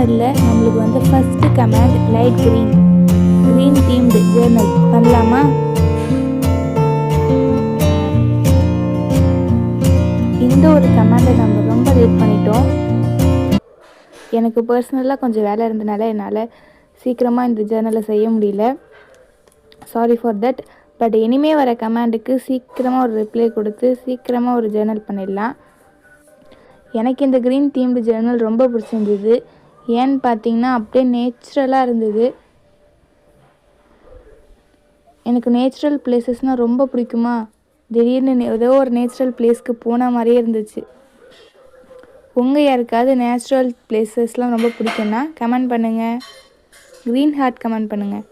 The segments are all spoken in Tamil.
ஜேர்னலில் நம்மளுக்கு வந்து first command light green themed Journal பண்ணலாமா? இந்த ஒரு கமாண்டை நம்ம ரொம்ப லேட் பண்ணிட்டோம். எனக்கு பர்சனலாக கொஞ்சம் வேலை இருந்தனால என்னால் சீக்கிரமாக இந்த ஜேர்னலை செய்ய முடியல. Sorry for that. பட் இனிமேல் வர கமாண்டுக்கு சீக்கிரமாக ஒரு ரிப்ளை கொடுத்து சீக்கிரமாக ஒரு ஜேர்னல் பண்ணிடலாம். எனக்கு இந்த க்ரீன் தீம்டு ஜேர்னல் ரொம்ப பிடிச்சிருந்தது. ஏன்னு பார்த்தீங்கன்னா அப்படியே நேச்சுரலாக இருந்தது. எனக்கு நேச்சுரல் பிளேசஸ்னால் ரொம்ப பிடிக்குமா, திடீர்னு ஏதோ ஒரு நேச்சுரல் பிளேஸ்க்கு போன மாதிரியே இருந்துச்சு. உங்கள் யாருக்காவது நேச்சுரல் பிளேசஸ்லாம் ரொம்ப பிடிக்குன்னா கமெண்ட் பண்ணுங்கள். க்ரீன் ஹார்ட் கமெண்ட் பண்ணுங்கள்.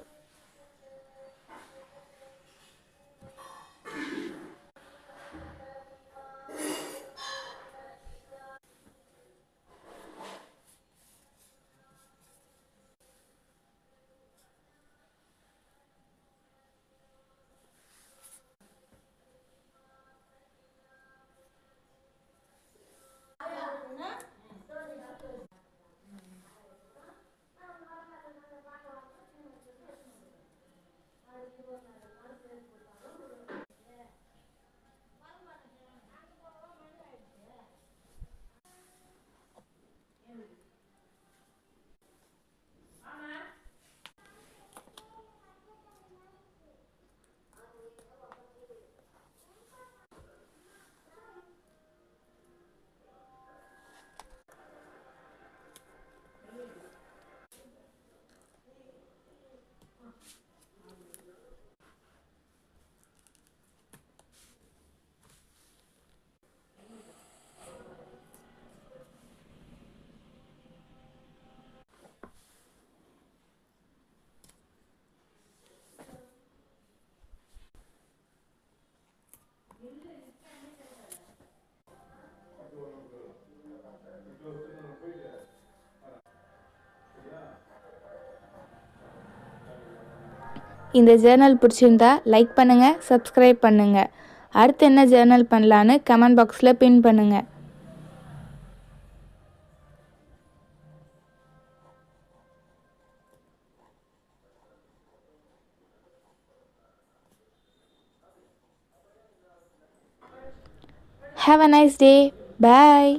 இந்த ஜேர்னல் பிடிச்சிருந்தா லைக் பண்ணுங்கள், சப்ஸ்கிரைப் பண்ணுங்கள். அடுத்து என்ன ஜேர்னல் பண்ணலான்னு கமெண்ட் பாக்ஸில் பின் பண்ணுங்கள். Have a nice day. Bye.